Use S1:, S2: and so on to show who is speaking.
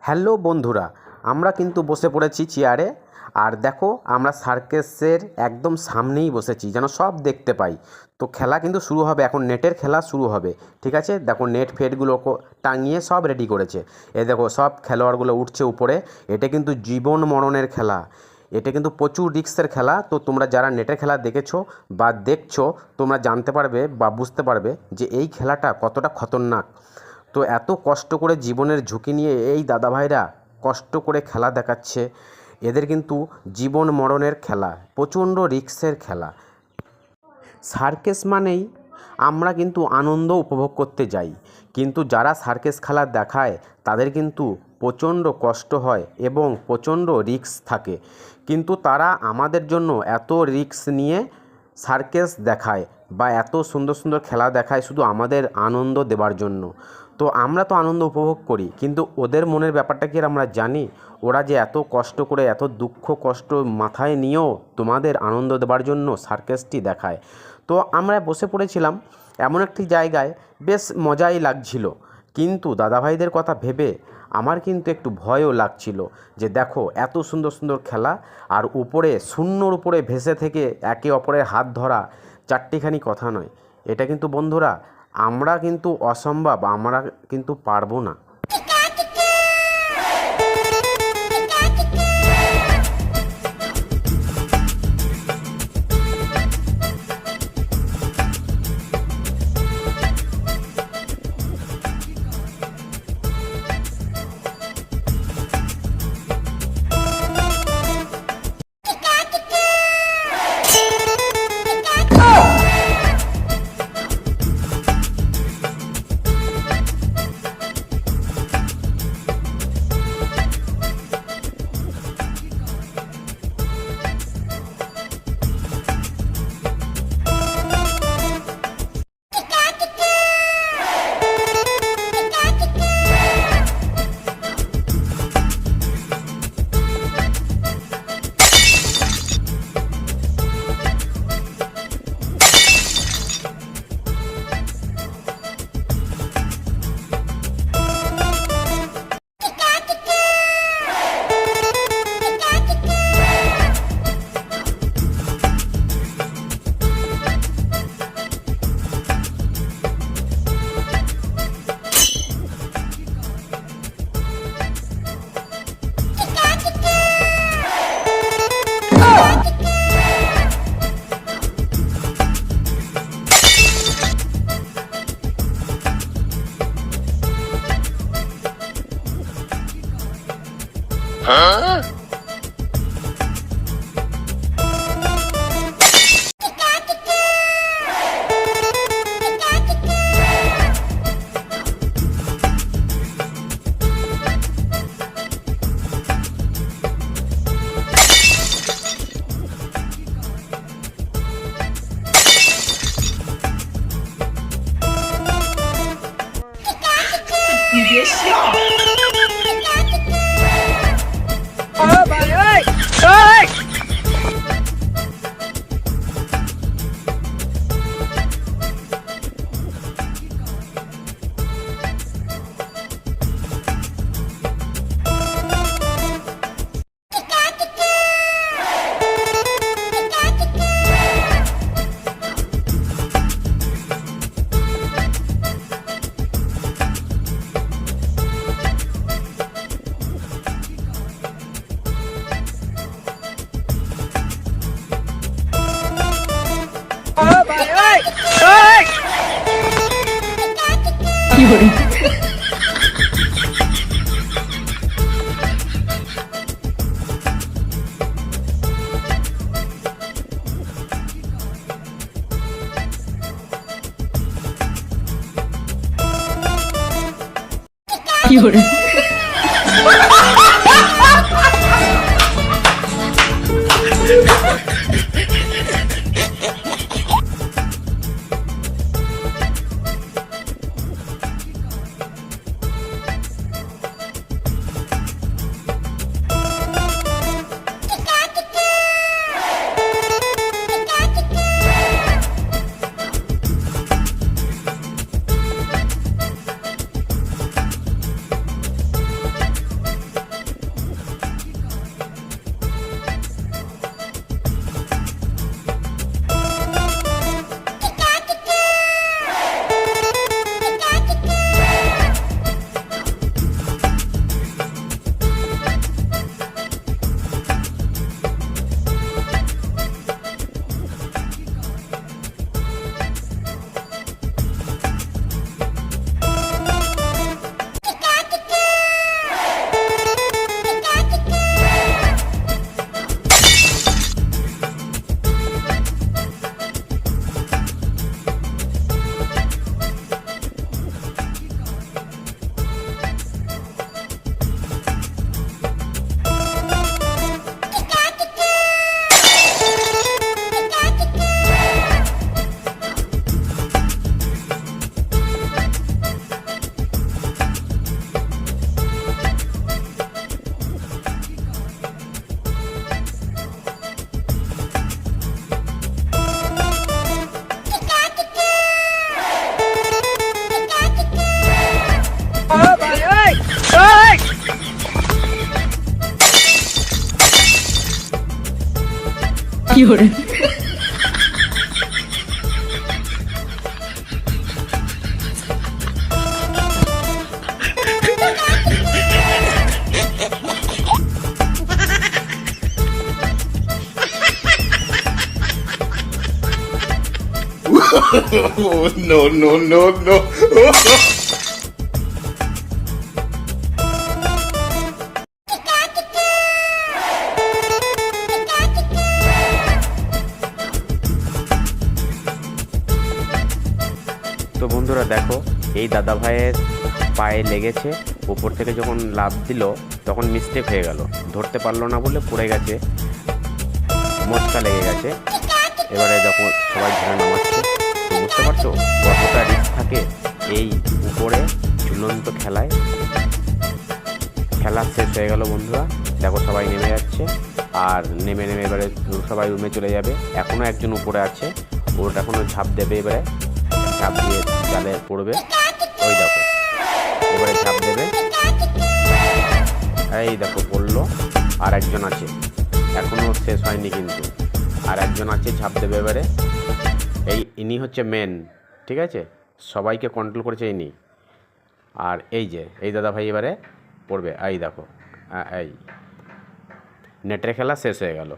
S1: Hello বন্ধুরা, আমরা কিন্তু বসে পড়েছি চেয়ারে। আর দেখো, আমরা সার্কাসের একদম সামনেই বসেছি, যেন সব দেখতে পাই। তো খেলা কিন্তু শুরু হবে এখন, নেটের খেলা শুরু হবে। ঠিক আছে, দেখো নেট ফেটগুলো টাঙিয়ে সব রেডি করেছে। এ দেখো সব খেলোয়াড়গুলো উঠছে উপরে। এটা কিন্তু জীবন মরণের খেলা, এটা কিন্তু প্রচুর রিস্কের খেলা। তো তোমরা যারা নেটের খেলা দেখেছো বা দেখছো, তোমরা জানতে পারবে বা বুঝতে পারবে যে এই খেলাটা কতটা খতরনাক। তো এত কষ্ট করে জীবনের ঝুঁকি নিয়ে এই দাদাভাইরা কষ্ট করে খেলা দেখাচ্ছে। এদের কিন্তু জীবন মরণের খেলা, প্রচণ্ড রিস্কের খেলা। সার্কাস মানেই আমরা কিন্তু আনন্দ উপভোগ করতে যাই, কিন্তু যারা সার্কাস খেলা দেখায় তাদের কিন্তু প্রচণ্ড কষ্ট হয় এবং প্রচণ্ড রিস্ক থাকে। কিন্তু তারা আমাদের জন্য এত রিস্ক নিয়ে সার্কাস দেখায় বা এত সুন্দর সুন্দর খেলা দেখায় শুধু আমাদের আনন্দ দেওয়ার জন্য। তো আমরা তো আনন্দ উপভোগ করি, কিন্তু ওদের মনের ব্যাপারটা কি আমরা জানি? ওরা যে এত কষ্ট করে, এত দুঃখ কষ্ট মাথায় নিয়েও তোমাদের আনন্দ দেওয়ার জন্য সার্কাসটি দেখায়। তো আমরা বসে পড়েছিলাম এমন একটি জায়গায়, বেশ মজাই লাগছিল। কিন্তু দাদাভাইদের কথা ভেবে আমার কিন্তু একটু ভয়ও লাগছিল, যে দেখো এত সুন্দর সুন্দর খেলা, আর উপরে শূন্যর উপরে ভেসে থেকে একে অপরের হাত ধরা চারটিখানি কথা নয়। এটা কিন্তু বন্ধুরা, আমরা কিন্তু অসম্ভব, আমরা কিন্তু পারবো না।
S2: Oh, no, no, no, no.
S1: তো বন্ধুরা দেখো, এই দাদা ভাইয়ের পায়ে লেগেছে, উপর থেকে যখন লাফ দিল তখন মিস্টেক হয়ে গেল, ধরতে পারলো না বলে পড়ে গেছে, মচকা লেগে গেছে। এবারে দেখো সবাই ধরে নামাচ্ছে। তো বুঝতে পারছো কতটা রিস্ক থাকে এই উপরে ঝুলন্ত খেলায়। খেলা শেষ হয়ে গেল বন্ধুরা, দেখো সবাই নেমে যাচ্ছে, আর নেমে এবারে সবাই রুমে চলে যাবে। এখনও একজন উপরে আছে, ওটা এখনও ঝাঁপ দেবে, এবারে ঝাঁপ দিয়ে জালে পড়বে। ওই দেখো এবারে ঝাঁপ দেবে, এই দেখো পড়লো। আর একজন আছে, এখনও শেষ হয়নি কিন্তু, আর একজন আছে ঝাঁপ দেবে এবারে। ইনি হচ্ছে মেন, ঠিক আছে, সবাইকে কন্ট্রোল করেছে ইনি। আর এই যে এই দাদা ভাই এবারে পড়বে, এই দেখো, এই নেটের খেলা শেষ হয়ে গেল।